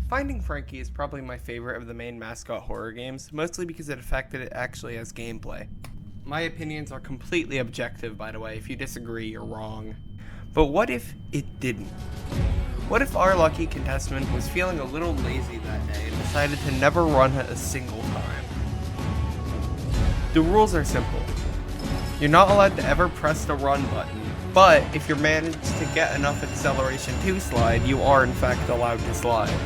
Finding Frankie is probably my favorite of the main mascot horror games, mostly because of the fact that it actually has gameplay. My opinions are completely objective, by the way. If you disagree, you're wrong. But what if it didn't? What if our lucky contestant was feeling a little lazy that day and decided to never run it a single time? The rules are simple. You're not allowed to ever press the run button, but if you're managed to get enough acceleration to slide, you are in fact allowed to slide.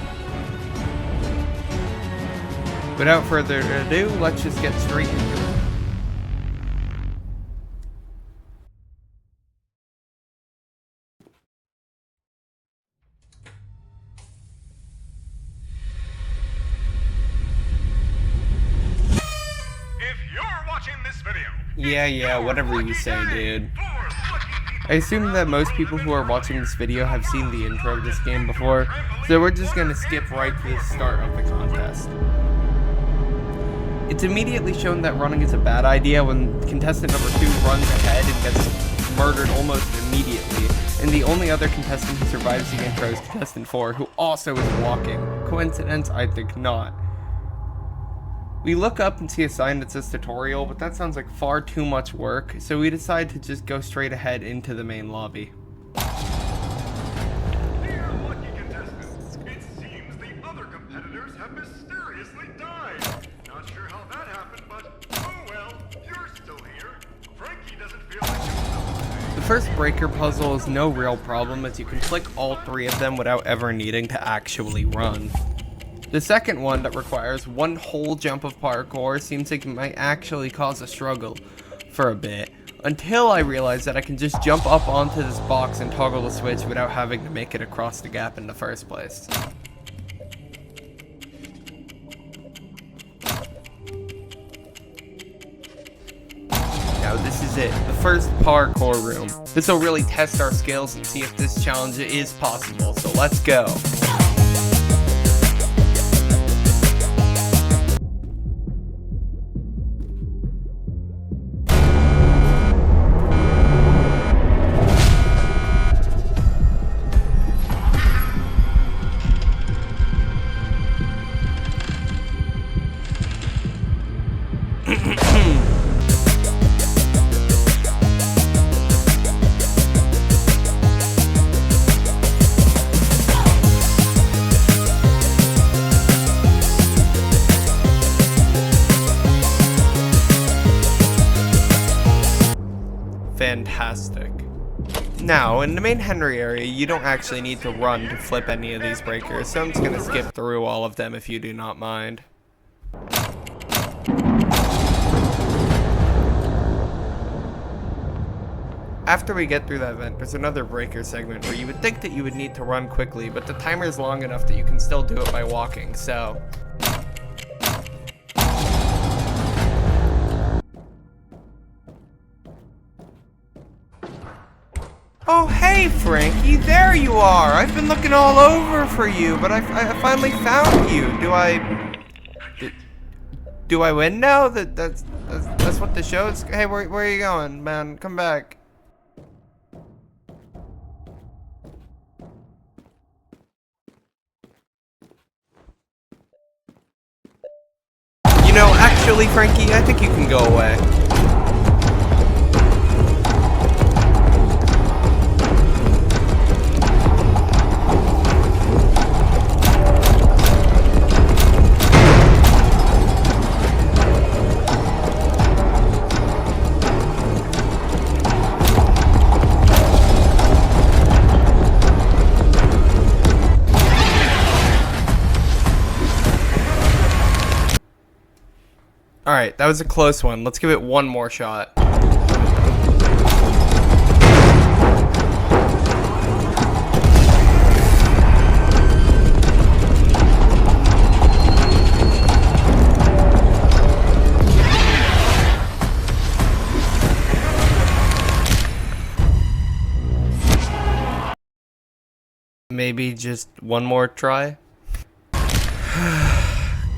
Without further ado, let's just get straight into it. Yeah, whatever you say, dude. I assume that most people who are watching this video have seen the intro of this game before, so we're just gonna skip right to the start of the contest. It's immediately shown that running is a bad idea when contestant number 2 runs ahead and gets murdered almost immediately, and the only other contestant who survives the intro is contestant 4, who also is walking. Coincidence? I think not. We look up and see a sign that says tutorial, but that sounds like far too much work, so we decide to just go straight ahead into the main lobby. Dear lucky contestants, it seems the other competitors have mysteriously died. Not sure how that happened, but oh well, you're still here. Frankie doesn't feel like himself. The first breaker puzzle is no real problem, as you can click all 3 of them without ever needing to actually run. The second one, that requires one whole jump of parkour, seems like it might actually cause a struggle for a bit, until I realized that I can just jump up onto this box and toggle the switch without having to make it across the gap in the first place. Now this is it, the first parkour room. This will really test our skills and see if this challenge is possible, so let's go. Fantastic. Now, in the main Henry area, you don't actually need to run to flip any of these breakers, so I'm just gonna skip through all of them if you do not mind. After we get through that vent, there's another breaker segment where you would think that you would need to run quickly, but the timer is long enough that you can still do it by walking, so... Oh, hey, Frankie, there you are! I've been looking all over for you, but I finally found you. Do I win now? That's what the show is? Hey, where are you going, man? Come back. You know, actually, Frankie, I think you can go away. Alright, that was a close one. Let's give it one more shot. Maybe just one more try?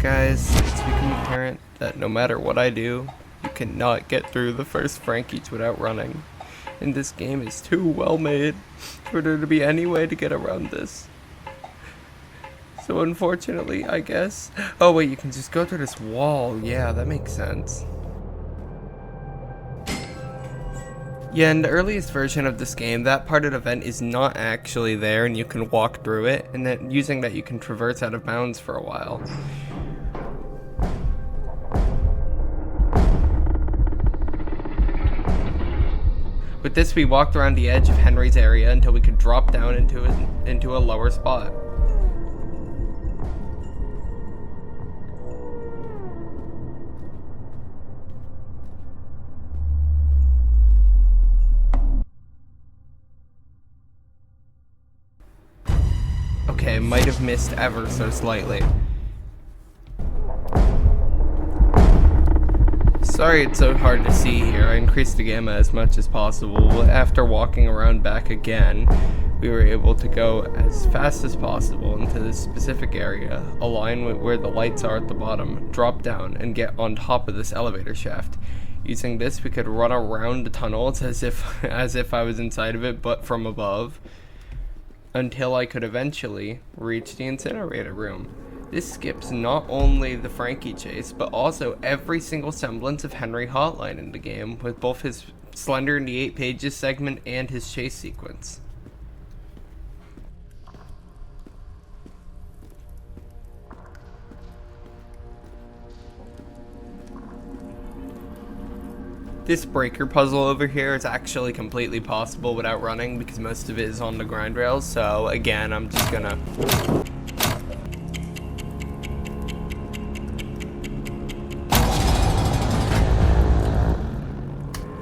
Guys, it's becoming apparent that no matter what I do, you cannot get through the first Frankies without running. And this game is too well made for there to be any way to get around this. So unfortunately, I guess... Oh wait, you can just go through this wall. Yeah, that makes sense. Yeah, in the earliest version of this game, that part of the vent is not actually there, and you can walk through it, and then using that you can traverse out of bounds for a while. With this, we walked around the edge of Henry's area until we could drop down into a lower spot. Okay, might have missed ever so slightly. Sorry it's so hard to see here. I increased the gamma as much as possible. After walking around back again, we were able to go as fast as possible into this specific area, align with where the lights are at the bottom, drop down, and get on top of this elevator shaft. Using this, we could run around the tunnels as if I was inside of it, but from above, until I could eventually reach the incinerator room. This skips not only the Frankie chase, but also every single semblance of Henry Hotline in the game, with both his Slender in the 8 Pages segment and his chase sequence. This breaker puzzle over here is actually completely possible without running because most of it is on the grind rails, so again, I'm just gonna...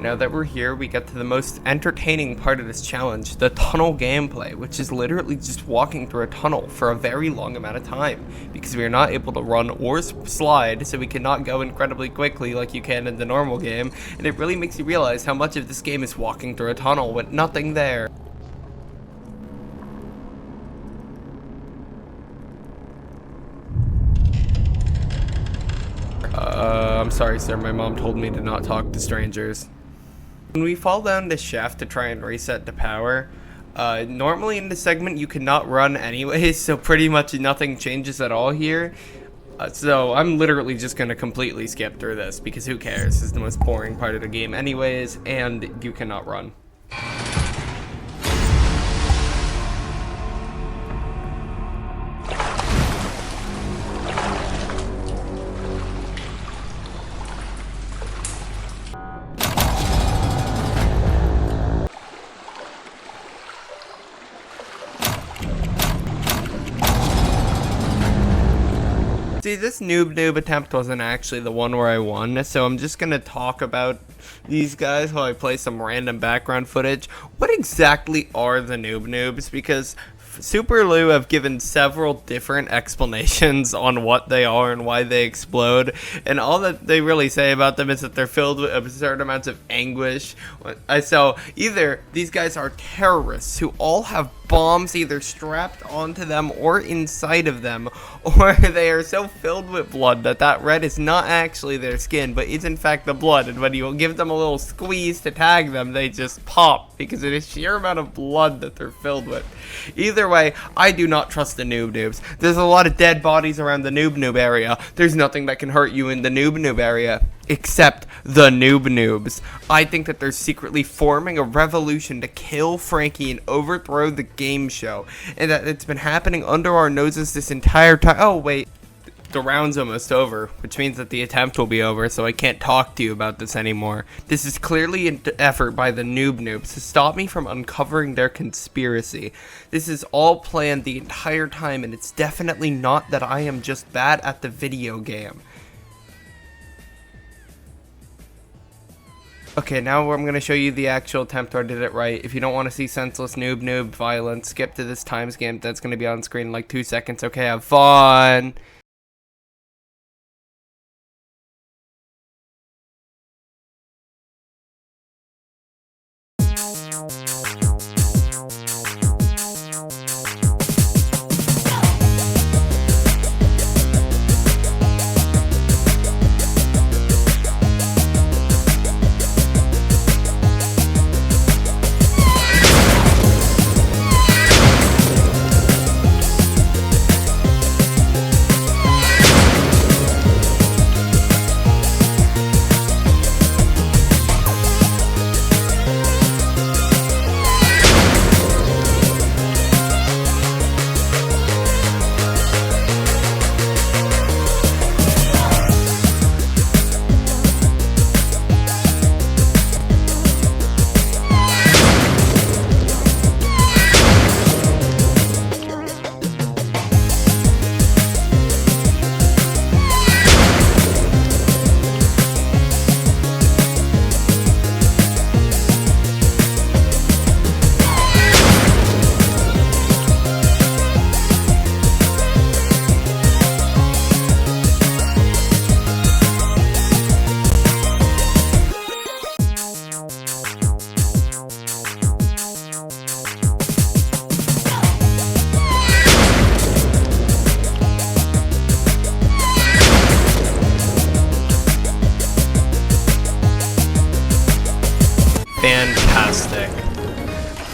Now that we're here, we get to the most entertaining part of this challenge, the tunnel gameplay, which is literally just walking through a tunnel for a very long amount of time, because we are not able to run or slide, so we cannot go incredibly quickly like you can in the normal game, and it really makes you realize how much of this game is walking through a tunnel with nothing there. I'm sorry, sir, my mom told me to not talk to strangers. When we fall down this shaft to try and reset the power, normally in this segment you cannot run anyways, so pretty much nothing changes at all here. So I'm literally just going to completely skip through this, because who cares, this is the most boring part of the game anyways, and you cannot run. See, this noob attempt wasn't actually the one where I won, so I'm just gonna talk about these guys while I play some random background footage. What exactly are the noobs? Because Super Lou have given several different explanations on what they are and why they explode, and all that they really say about them is that they're filled with absurd amounts of anguish. So either these guys are terrorists who all have bombs either strapped onto them or inside of them, or they are so filled with blood that that red is not actually their skin, but is in fact the blood, and when you give them a little squeeze to tag them, they just pop, because it is sheer amount of blood that they're filled with. Either way, I do not trust the noobs. There's a lot of dead bodies around the noob area. There's nothing that can hurt you in the noob area, except the noobs. I think that they're secretly forming a revolution to kill Frankie and overthrow the game show, and that it's been happening under our noses this entire time. Oh wait, the round's almost over, which means that the attempt will be over, so I can't talk to you about this anymore. This is clearly an effort by the noobs to stop me from uncovering their conspiracy. This is all planned the entire time, and it's definitely not that I am just bad at the video game. Okay, now I'm going to show you the actual attempt where I did it right. If you don't want to see senseless noob violence, skip to this time stamp that's going to be on screen in like 2 seconds. Okay, have fun!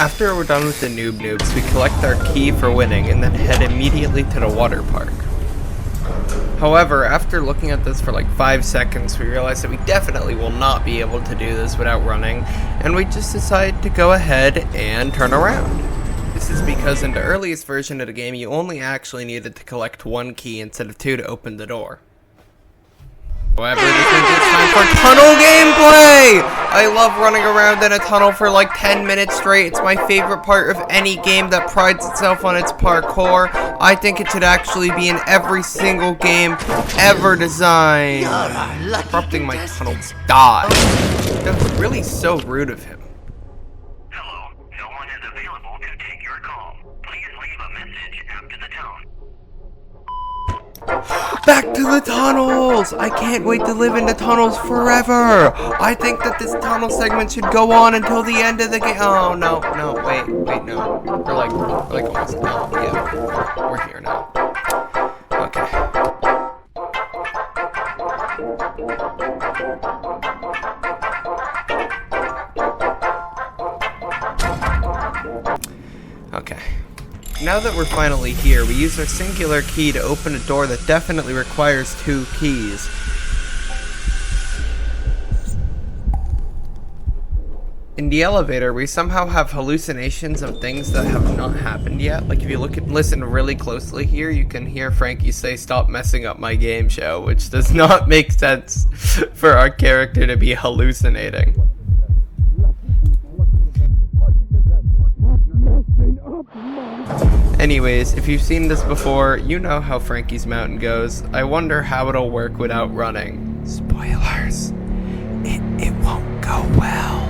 After we're done with the noob noobs, we collect our key for winning and then head immediately to the water park. However, after looking at this for like 5 seconds, we realize that we definitely will not be able to do this without running, and we just decide to go ahead and turn around. This is because in the earliest version of the game, you only actually needed to collect 1 key instead of 2 to open the door. However, this means it's time for tunnel gameplay! I love running around in a tunnel for like 10 minutes straight. It's my favorite part of any game that prides itself on its parkour. I think it should actually be in every single game ever designed. Interrupting my tunnels. Die. That was really so rude of him. Hello, no one is available to take your call. Please leave a message after the tone. Back to the tunnels! I can't wait to live in the tunnels forever! I think that this tunnel segment should go on until the end of the game. Oh, no, wait, no. We're like almost, no, yeah. We're here now. Okay. Okay. Now that we're finally here, we use our singular key to open a door that definitely requires 2 keys. In the elevator, we somehow have hallucinations of things that have not happened yet. Like if you listen really closely here, you can hear Frankie say, "Stop messing up my game show," which does not make sense for our character to be hallucinating. Anyways, if you've seen this before, you know how Frankie's Mountain goes. I wonder how it'll work without running. Spoilers. It won't go well.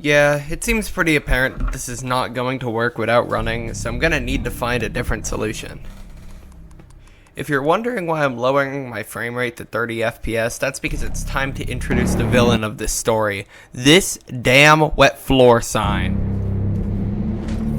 Yeah, it seems pretty apparent that this is not going to work without running, so I'm gonna need to find a different solution. If you're wondering why I'm lowering my frame rate to 30 FPS, that's because it's time to introduce the villain of this story. This damn wet floor sign.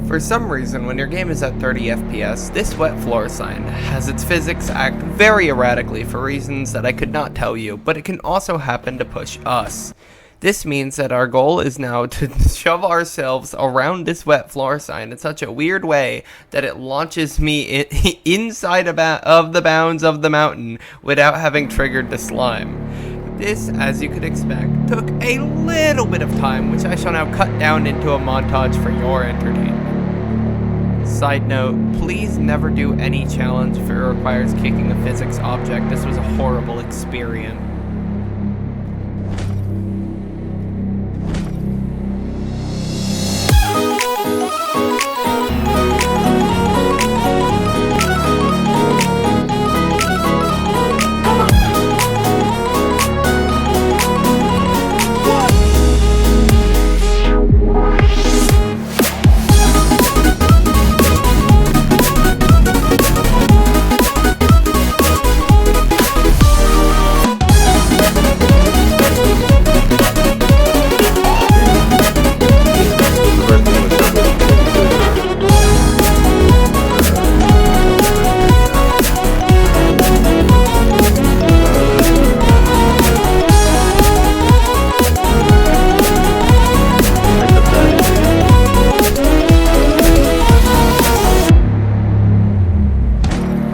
For some reason, when your game is at 30 FPS, this wet floor sign has its physics act very erratically for reasons that I could not tell you, but it can also happen to push us. This means that our goal is now to shove ourselves around this wet floor sign in such a weird way that it launches me inside of the bounds of the mountain without having triggered the slime. This, as you could expect, took a little bit of time, which I shall now cut down into a montage for your entertainment. Side note, please never do any challenge if it requires kicking a physics object. This was a horrible experience.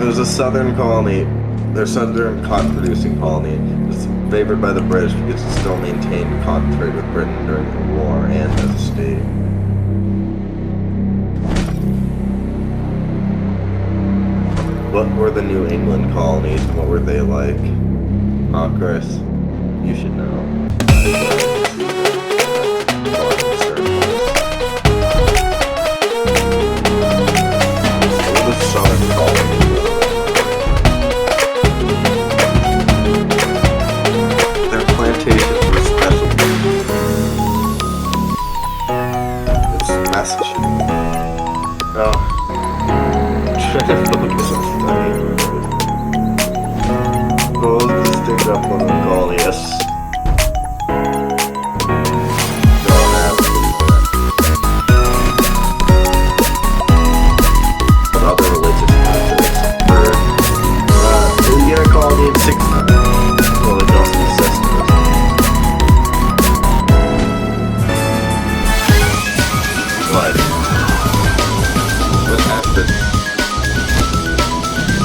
was a southern colony. Their southern cotton-producing colony. It was favored by the British because it still maintained cotton trade with Britain during the war and as a state. What were the New England colonies and what were they like? Chris, you should know. What were the southern colonies? Their plantations were special. It's Massachusetts. Oh. Trying to focus on studying. Goals distinct up on the colonists. Don't have to do that. But other religious methods. We get a colony in 600. Well, it doesn't exist. What happened?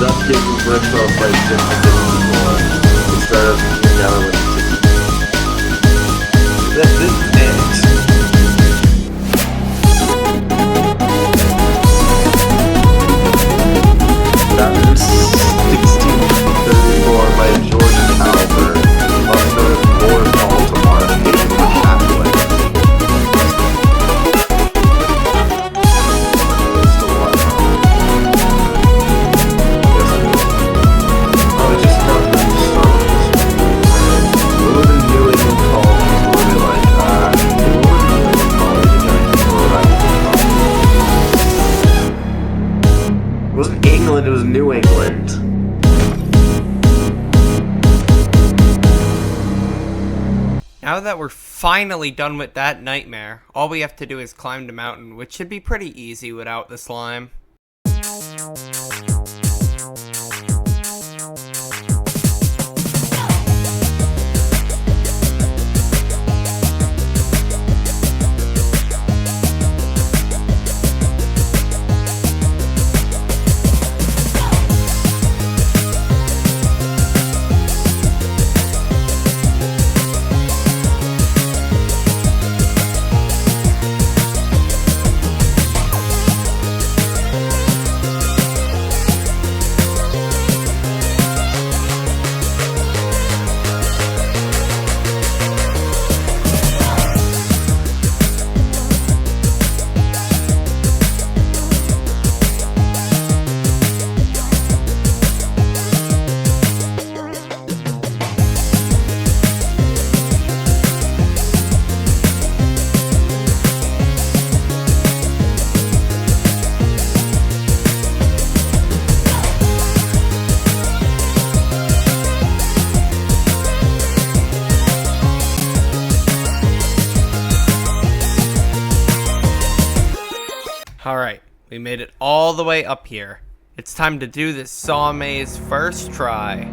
That gave me bricks off by 654 instead of together with 60. That's it. That was 1634 by George Albert, also Lord Baltimore, and they were Catholic. It wasn't England, it was New England. Now that we're finally done with that nightmare, all we have to do is climb the mountain, which should be pretty easy without the slime. Alright, we made it all the way up here. It's time to do this saw maze first try.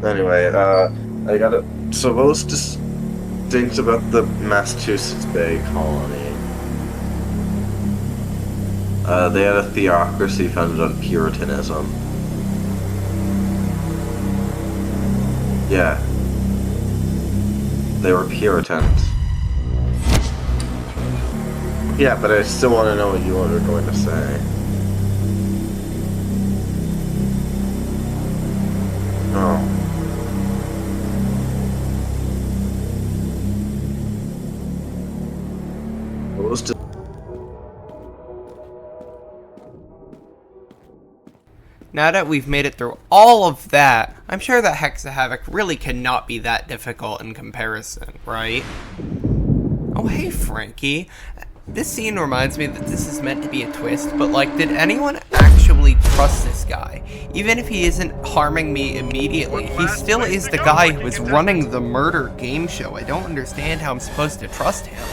Anyway, I gotta. So, what was distinct about the Massachusetts Bay colony? They had a theocracy founded on Puritanism. Yeah. They were Puritans. Yeah, but I still want to know what you were going to say. Oh. What was Now that we've made it through all of that, I'm sure that Hexa Havoc really cannot be that difficult in comparison, right? Oh, hey, Frankie. This scene reminds me that this is meant to be a twist, but like, did anyone actually trust this guy? Even if he isn't harming me immediately, he still is the guy who is running the murder game show. I don't understand how I'm supposed to trust him.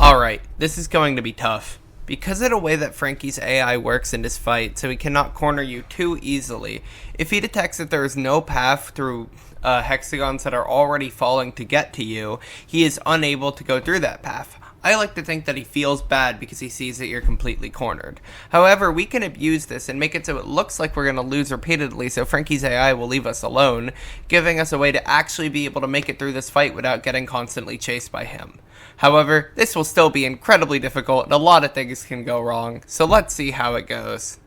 Alright, this is going to be tough. Because of the way that Frankie's AI works in this fight, so he cannot corner you too easily, if he detects that there is no path through hexagons that are already falling to get to you, he is unable to go through that path. I like to think that he feels bad because he sees that you're completely cornered. However, we can abuse this and make it so it looks like we're going to lose repeatedly, so Frankie's AI will leave us alone, giving us a way to actually be able to make it through this fight without getting constantly chased by him. However, this will still be incredibly difficult and a lot of things can go wrong, so let's see how it goes.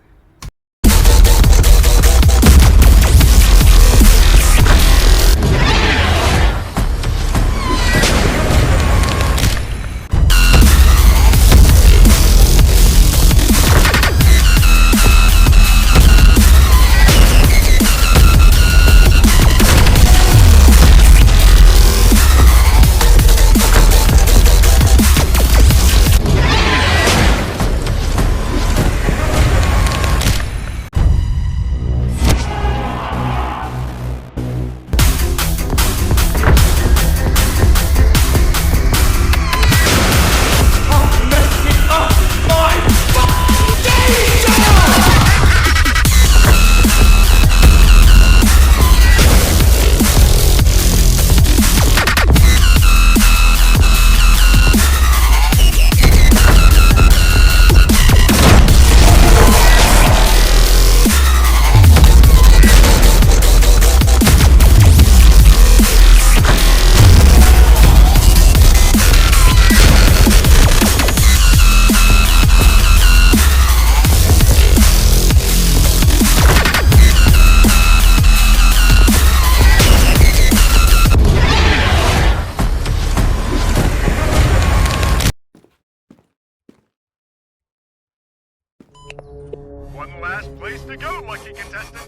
One last place to go, lucky contestant.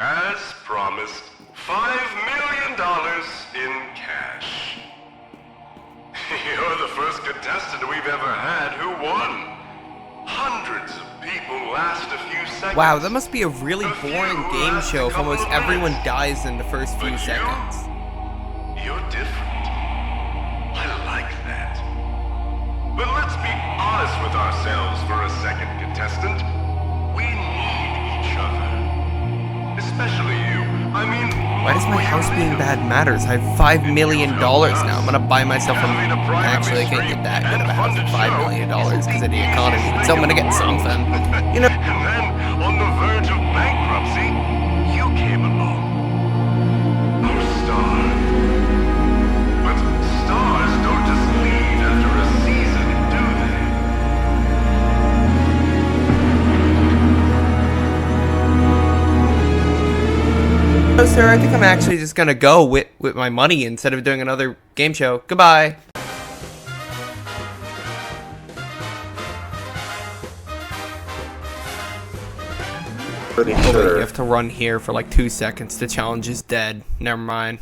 As promised, $5 million in cash. You're the first contestant we've ever had who won. Hundreds of people last a few seconds. Wow, that must be a really boring game show if almost everyone dies in the first few seconds. You're different. I like that. But let's be honest with ourselves for a second, contestant. We need each other. especially you. I mean, Why does my house being bad matters? I have $5 million now. I'm gonna buy myself a... Actually, I can't get that good of a house for $5 million because of the economy. So I'm gonna get something. You know... and then, on the verge of bankruptcy, you came along. Oh, Star. But stars don't just leave after a season, do they? Oh, sir, I think I'm actually just gonna go with my money instead of doing another game show. Goodbye. Pretty Oh, wait, sure. you have to run here for like 2 seconds. The challenge is dead. Never mind.